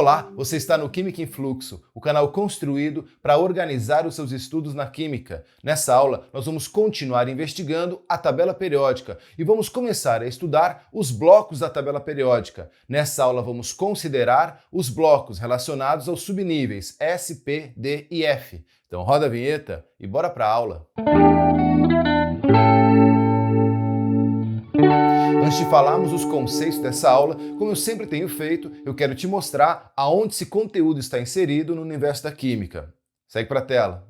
Olá, você está no Química em Fluxo, o canal construído para organizar os seus estudos na química. Nessa aula, nós vamos continuar investigando a tabela periódica e vamos começar a estudar os blocos da tabela periódica. Nessa aula, vamos considerar os blocos relacionados aos subníveis S, P, D e F. Então roda a vinheta e bora para a aula. Antes de falarmos os conceitos dessa aula, como eu sempre tenho feito, eu quero te mostrar aonde esse conteúdo está inserido no universo da química. Segue para a tela.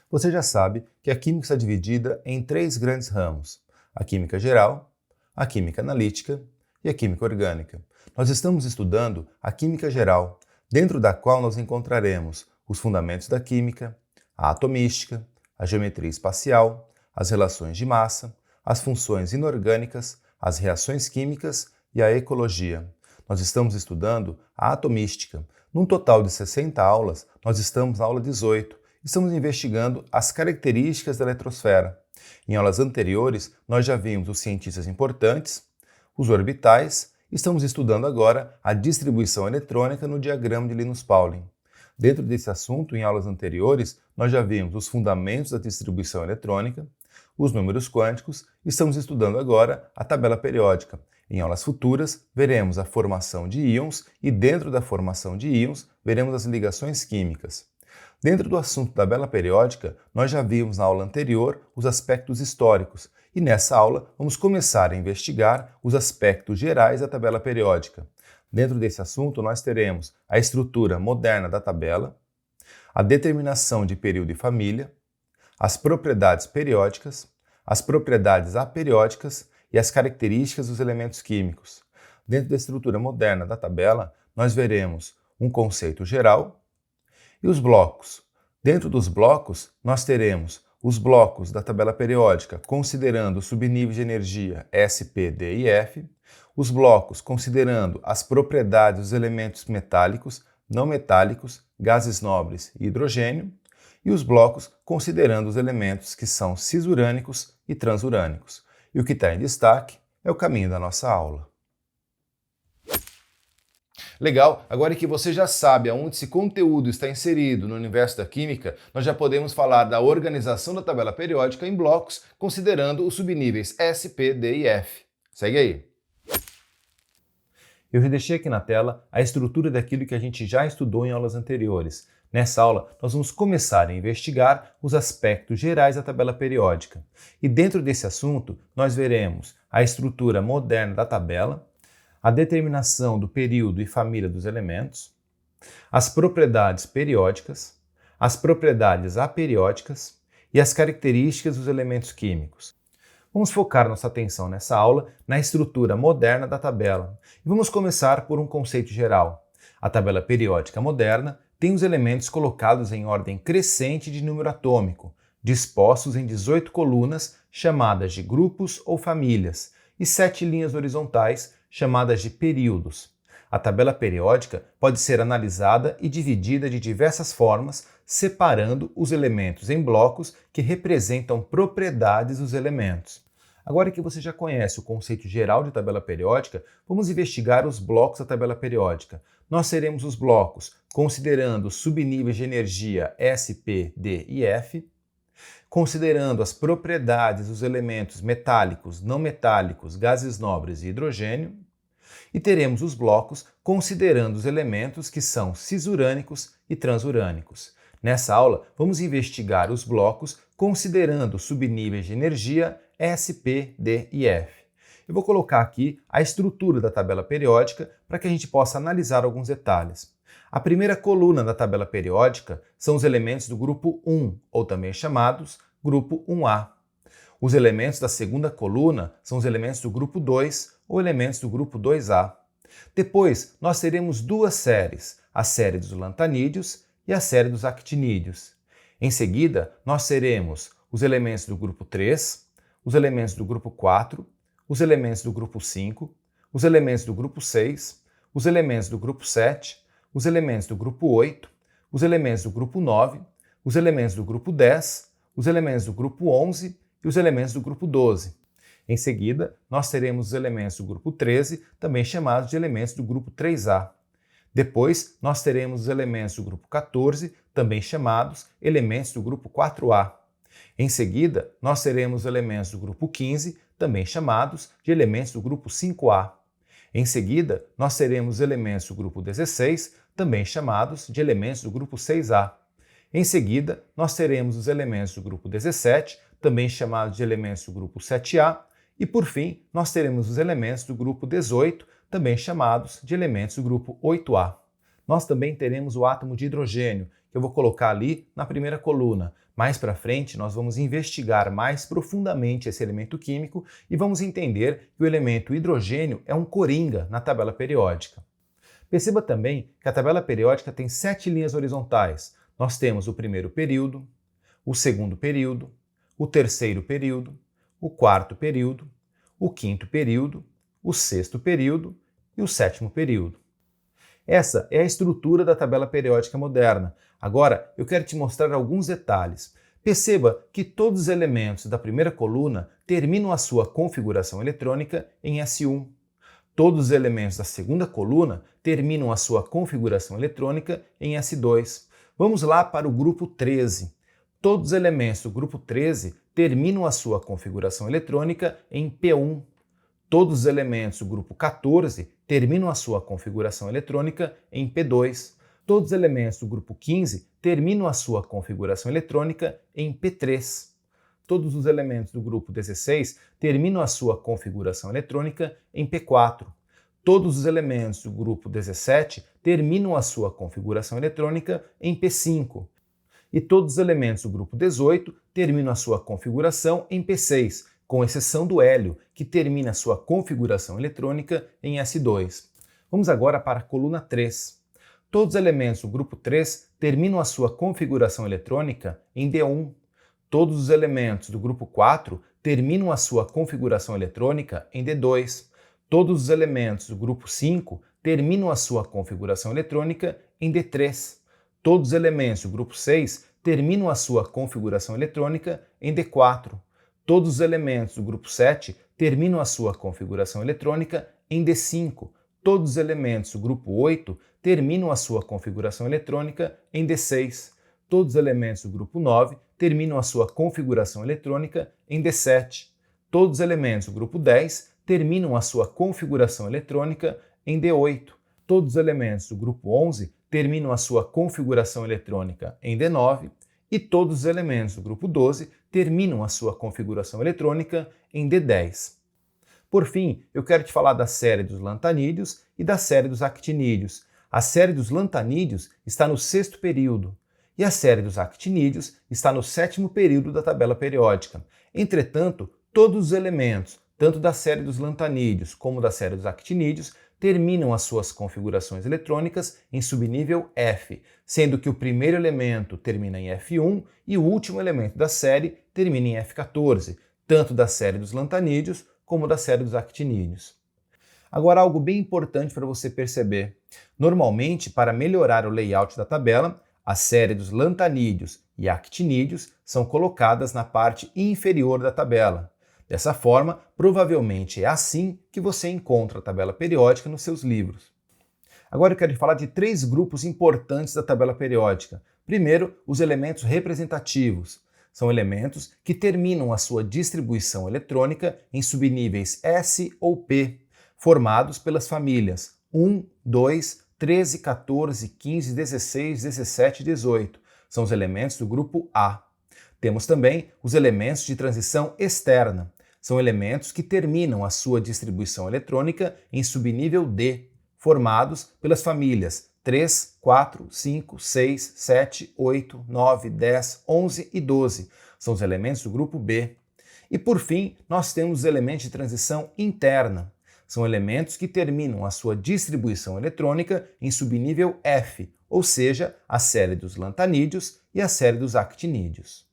Você já sabe que a química está dividida em três grandes ramos: a química geral, a química analítica e a química orgânica. Nós estamos estudando a química geral, dentro da qual nós encontraremos os fundamentos da química, a atomística, a geometria espacial, as relações de massa, as funções inorgânicas, as reações químicas e a ecologia. Nós estamos estudando a atomística. Num total de 60 aulas, nós estamos na aula 18. Estamos investigando as características da eletrosfera. Em aulas anteriores, nós já vimos os cientistas importantes, os orbitais, e estamos estudando agora a distribuição eletrônica no diagrama de Linus-Pauling. Dentro desse assunto, em aulas anteriores, nós já vimos os fundamentos da distribuição eletrônica, os números quânticos, e estamos estudando agora a tabela periódica. Em aulas futuras, veremos a formação de íons e dentro da formação de íons, veremos as ligações químicas. Dentro do assunto tabela periódica, nós já vimos na aula anterior os aspectos históricos e nessa aula vamos começar a investigar os aspectos gerais da tabela periódica. Dentro desse assunto, nós teremos a estrutura moderna da tabela, a determinação de período e família, as propriedades periódicas, as propriedades aperiódicas e as características dos elementos químicos. Dentro da estrutura moderna da tabela, nós veremos um conceito geral e os blocos. Dentro dos blocos, nós teremos os blocos da tabela periódica, considerando os subníveis de energia S, P, D e F, os blocos considerando as propriedades dos elementos metálicos, não metálicos, gases nobres e hidrogênio, e os blocos considerando os elementos que são cisurânicos e transurânicos. E o que está em destaque é o caminho da nossa aula. Legal, agora que você já sabe aonde esse conteúdo está inserido no universo da química, nós já podemos falar da organização da tabela periódica em blocos, considerando os subníveis S, P, D e F. Segue aí. Eu já deixei aqui na tela a estrutura daquilo que a gente já estudou em aulas anteriores. Nessa aula, nós vamos começar a investigar os aspectos gerais da tabela periódica. E dentro desse assunto, nós veremos a estrutura moderna da tabela, a determinação do período e família dos elementos, as propriedades periódicas, as propriedades aperiódicas e as características dos elementos químicos. Vamos focar nossa atenção nessa aula na estrutura moderna da tabela. E vamos começar por um conceito geral. A tabela periódica moderna tem os elementos colocados em ordem crescente de número atômico, dispostos em 18 colunas chamadas de grupos ou famílias e 7 linhas horizontais chamadas de períodos. A tabela periódica pode ser analisada e dividida de diversas formas, separando os elementos em blocos que representam propriedades dos elementos. Agora que você já conhece o conceito geral de tabela periódica, vamos investigar os blocos da tabela periódica. Nós teremos os blocos considerando os subníveis de energia S, P, D e F, considerando as propriedades dos elementos metálicos, não metálicos, gases nobres e hidrogênio, e teremos os blocos considerando os elementos que são cisurânicos e transurânicos. Nessa aula, vamos investigar os blocos considerando os subníveis de energia S, P, D e F. Eu vou colocar aqui a estrutura da tabela periódica para que a gente possa analisar alguns detalhes. A primeira coluna da tabela periódica são os elementos do grupo 1, ou também chamados grupo 1A. Os elementos da segunda coluna são os elementos do grupo 2, ou elementos do grupo 2A. Depois, nós teremos duas séries, a série dos lantanídeos e a série dos actinídeos. Em seguida, nós teremos os elementos do grupo 3, os elementos do grupo 4, os elementos do grupo 5, os elementos do grupo 6, os elementos do grupo 7, os elementos do grupo 8, os elementos do grupo 9, os elementos do grupo 10, os elementos do grupo 11 e os elementos do grupo 12. Em seguida, nós teremos os elementos do grupo 13, também chamados de elementos do grupo 3A. Depois, nós teremos os elementos do grupo 14, também chamados elementos do grupo 4A. Em seguida, nós teremos os elementos do grupo 15, também chamados de elementos do grupo 5A. Em seguida, nós teremos os elementos do grupo 16, também chamados de elementos do grupo 6A. Em seguida, nós teremos os elementos do grupo 17, também chamados de elementos do grupo 7A. E, por fim, nós teremos os elementos do grupo 18, também chamados de elementos do grupo 8A. Nós também teremos o átomo de hidrogênio, que eu vou colocar ali na primeira coluna. Mais para frente, nós vamos investigar mais profundamente esse elemento químico e vamos entender que o elemento hidrogênio é um coringa na tabela periódica. Perceba também que a tabela periódica tem 7 linhas horizontais. Nós temos o primeiro período, o segundo período, o terceiro período, o quarto período, o quinto período, o sexto período e o sétimo período. Essa é a estrutura da tabela periódica moderna. Agora, eu quero te mostrar alguns detalhes. Perceba que todos os elementos da primeira coluna terminam a sua configuração eletrônica em S1. Todos os elementos da segunda coluna terminam a sua configuração eletrônica em S2. Vamos lá para o grupo 13. Todos os elementos do grupo 13 terminam a sua configuração eletrônica em P1. Todos os elementos do grupo 14 terminam a sua configuração eletrônica em P2. Todos os elementos do grupo 15 terminam a sua configuração eletrônica em P3. Todos os elementos do grupo 16 terminam a sua configuração eletrônica em P4. Todos os elementos do grupo 17 terminam a sua configuração eletrônica em P5. E todos os elementos do grupo 18 terminam a sua configuração em P6, com exceção do hélio, que termina a sua configuração eletrônica em S2. Vamos agora para a coluna 3. Todos os elementos do grupo 3 terminam a sua configuração eletrônica em D1. Todos os elementos do grupo 4 terminam a sua configuração eletrônica em D2. Todos os elementos do grupo 5 terminam a sua configuração eletrônica em D3. Todos os elementos do grupo 6 terminam a sua configuração eletrônica em D4. Todos os elementos do grupo 7 terminam a sua configuração eletrônica em D5. Todos os elementos do grupo 8 terminam a sua configuração eletrônica em D6. Todos os elementos do grupo 9 terminam a sua configuração eletrônica em D7. Todos os elementos do grupo 10 terminam a sua configuração eletrônica em D8. Todos os elementos do grupo 11 terminam a sua configuração eletrônica em D9. E todos os elementos do grupo 12 terminam a sua configuração eletrônica em D10. Por fim, eu quero te falar da série dos lantanídeos e da série dos actinídeos. A série dos lantanídeos está no 6º período e a série dos actinídeos está no 7º período da tabela periódica. Entretanto, todos os elementos, tanto da série dos lantanídeos como da série dos actinídeos, terminam as suas configurações eletrônicas em subnível F, sendo que o primeiro elemento termina em F1 e o último elemento da série termina em F14, tanto da série dos lantanídeos como da série dos actinídeos. Agora, algo bem importante para você perceber. Normalmente, para melhorar o layout da tabela, a série dos lantanídeos e actinídeos são colocadas na parte inferior da tabela. Dessa forma, provavelmente é assim que você encontra a tabela periódica nos seus livros. Agora eu quero falar de 3 grupos importantes da tabela periódica. Primeiro, os elementos representativos. São elementos que terminam a sua distribuição eletrônica em subníveis S ou P, formados pelas famílias 1, 2, 13, 14, 15, 16, 17 e 18. São os elementos do grupo A. Temos também os elementos de transição externa. São elementos que terminam a sua distribuição eletrônica em subnível D, formados pelas famílias 3, 4, 5, 6, 7, 8, 9, 10, 11 e 12. São os elementos do grupo B. E por fim, nós temos os elementos de transição interna. São elementos que terminam a sua distribuição eletrônica em subnível F, ou seja, a série dos lantanídeos e a série dos actinídeos.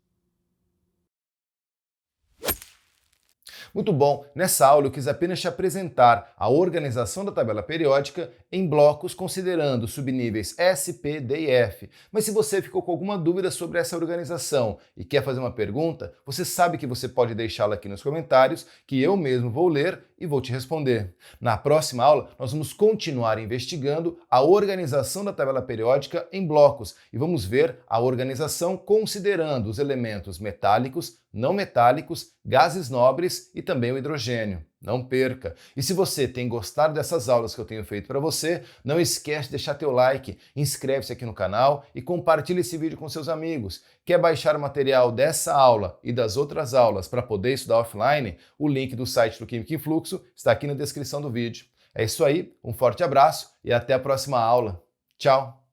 Muito bom, nessa aula eu quis apenas te apresentar a organização da tabela periódica em blocos considerando subníveis S, P, D e F. Mas se você ficou com alguma dúvida sobre essa organização e quer fazer uma pergunta, você sabe que você pode deixá-la aqui nos comentários, que eu mesmo vou ler e vou te responder. Na próxima aula, nós vamos continuar investigando a organização da tabela periódica em blocos e vamos ver a organização considerando os elementos metálicos, não metálicos, gases nobres e também o hidrogênio. Não perca! E se você tem gostado dessas aulas que eu tenho feito para você, não esquece de deixar teu like, inscreve-se aqui no canal e compartilha esse vídeo com seus amigos. Quer baixar o material dessa aula e das outras aulas para poder estudar offline? O link do site do Química em Fluxo está aqui na descrição do vídeo. É isso aí, um forte abraço e até a próxima aula. Tchau!